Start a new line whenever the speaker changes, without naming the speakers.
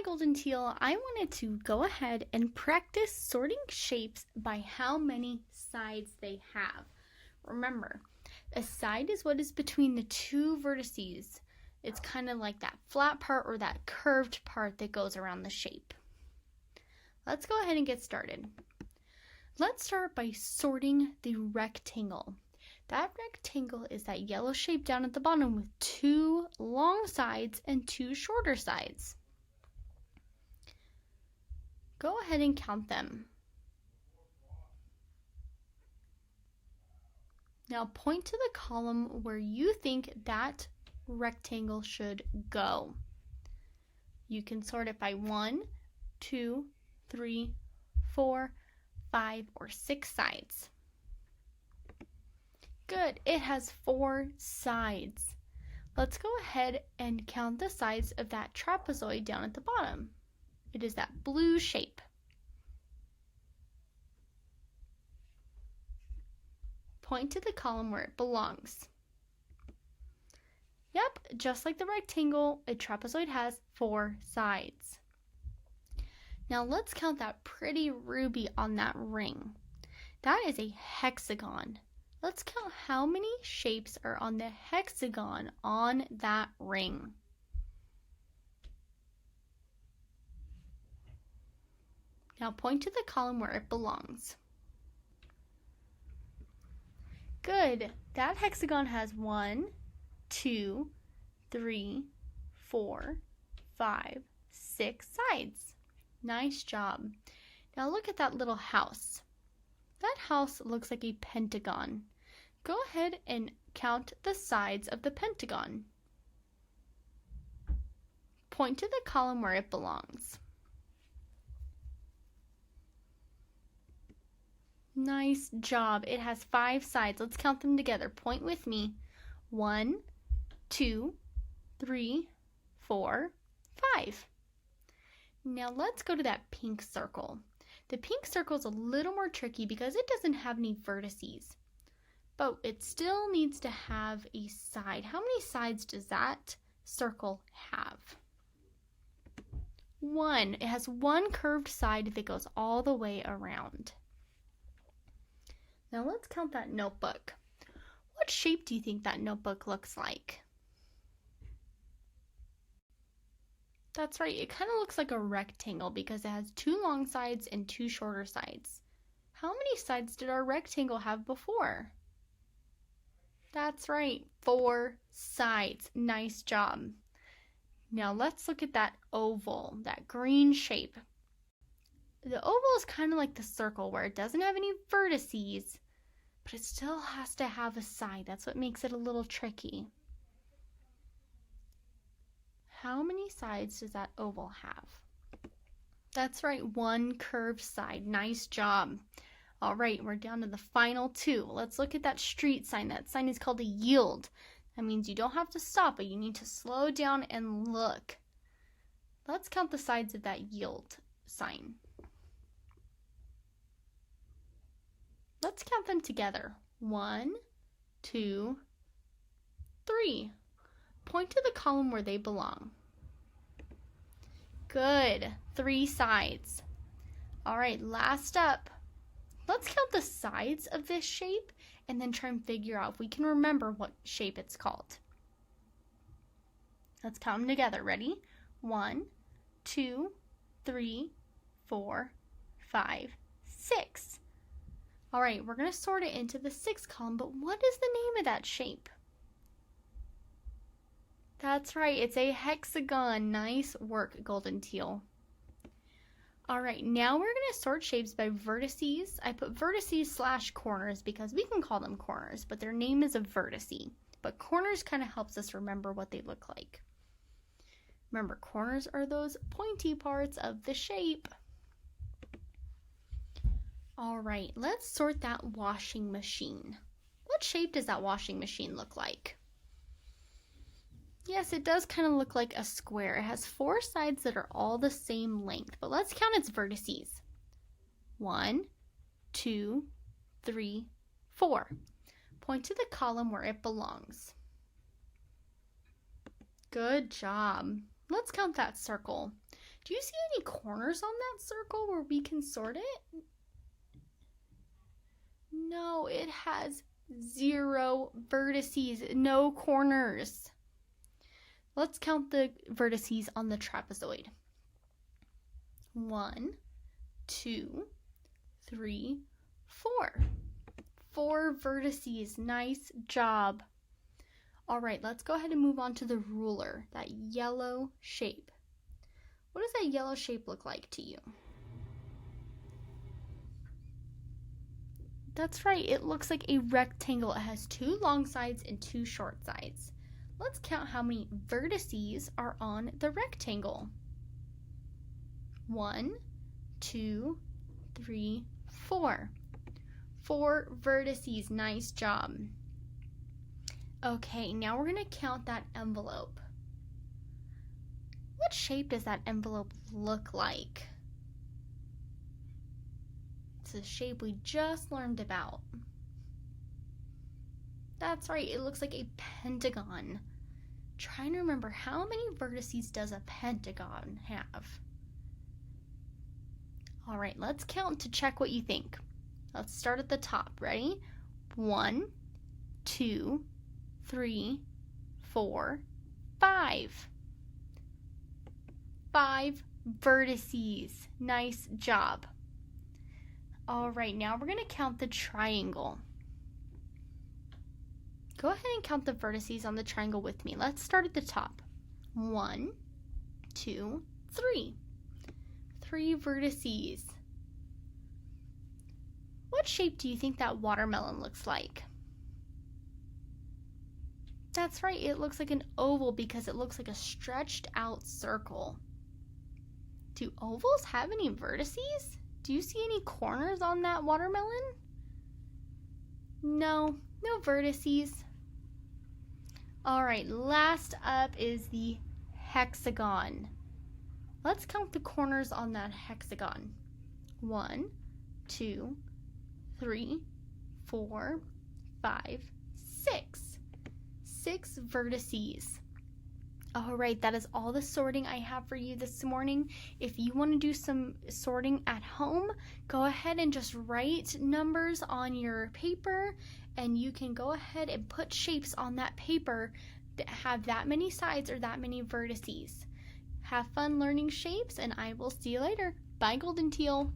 Golden Teal, I wanted to go ahead and practice sorting shapes by how many sides they have. Remember, a side is what is between the two vertices. It's kind of like that flat part or that curved part that goes around the shape. Let's go ahead and get started. Let's start by sorting the rectangle. That rectangle is that yellow shape down at the bottom with two long sides and two shorter sides. Go ahead and count them. Now point to the column where you think that rectangle should go. You can sort it by 1, 2, 3, 4, 5, or 6 sides. Good, it has 4 sides. Let's go ahead and count the sides of that trapezoid down at the bottom. It is that blue shape. Point to the column where it belongs. Yep, just like the rectangle, a trapezoid has 4 sides. Now let's count that pretty ruby on that ring. That is a hexagon. Let's count how many shapes are on the hexagon on that ring. Now point to the column where it belongs. Good. That hexagon has 1, 2, 3, 4, 5, 6 sides. Nice job. Now look at that little house. That house looks like a pentagon. Go ahead and count the sides of the pentagon. Point to the column where it belongs. Nice job. It has 5 sides. Let's count them together. Point with me. 1, 2, 3, 4, 5. Now let's go to that pink circle. The pink circle is a little more tricky because it doesn't have any vertices, but it still needs to have a side. How many sides does that circle have? 1. It has 1 curved side that goes all the way around. Now let's count that notebook. What shape do you think that notebook looks like? That's right, it kind of looks like a rectangle because it has 2 long sides and 2 shorter sides. How many sides did our rectangle have before? That's right, 4 sides. Nice job. Now let's look at that oval, that green shape. The oval is kind of like the circle where it doesn't have any vertices, but it still has to have a side. That's what makes it a little tricky. How many sides does that oval have? That's right, 1 curved side. Nice job. All right, we're down to the final 2. Let's look at that street sign. That sign is called a yield. That means you don't have to stop, but you need to slow down and look. Let's count the sides of that yield sign. Let's count them together. 1, 2, 3. Point to the column where they belong. Good. 3 sides. All right, last up. Let's count the sides of this shape and then try and figure out if we can remember what shape it's called. Let's count them together. Ready? 1, 2, 3, 4, 5, 6. All right, we're going to sort it into the 6th column, but what is the name of that shape? That's right, it's a hexagon. Nice work, Golden Teal. All right, now we're going to sort shapes by vertices. I put vertices / corners because we can call them corners, but their name is a vertice. But corners kind of helps us remember what they look like. Remember, corners are those pointy parts of the shape. All right, let's sort that washing machine. What shape does that washing machine look like? Yes, it does kind of look like a square. It has 4 sides that are all the same length, but let's count its vertices. 1, 2, 3, 4. Point to the column where it belongs. Good job. Let's count that circle. Do you see any corners on that circle where we can sort it? No, it has 0 vertices, no corners. Let's count the vertices on the trapezoid. 1, 2, 3, 4. 4 vertices. Nice job. All right, let's go ahead and move on to the ruler, that yellow shape. What does that yellow shape look like to you? That's right, it looks like a rectangle. It has 2 long sides and 2 short sides. Let's count how many vertices are on the rectangle. 1, 2, 3, 4. 4 vertices. Nice job. Okay, now we're going to count that envelope. What shape does that envelope look like? It's a shape we just learned about. That's right, it looks like a pentagon. Trying to remember, how many vertices does a pentagon have? All right, let's count to check what you think. Let's start at the top. Ready? 1, 2, 3, 4, 5. 5 vertices. Nice job. All right, now we're going to count the triangle. Go ahead and count the vertices on the triangle with me. Let's start at the top. 1, 2, 3. 3 vertices. What shape do you think that watermelon looks like? That's right, it looks like an oval because it looks like a stretched out circle. Do ovals have any vertices? Do you see any corners on that watermelon? No, no vertices. All right, last up is the hexagon. Let's count the corners on that hexagon. 1, 2, 3, 4, 5, 6. 6 vertices. All right, that is all the sorting I have for you this morning. If you want to do some sorting at home, go ahead and just write numbers on your paper, and you can go ahead and put shapes on that paper that have that many sides or that many vertices. Have fun learning shapes, and I will see you later. Bye, Golden Teal.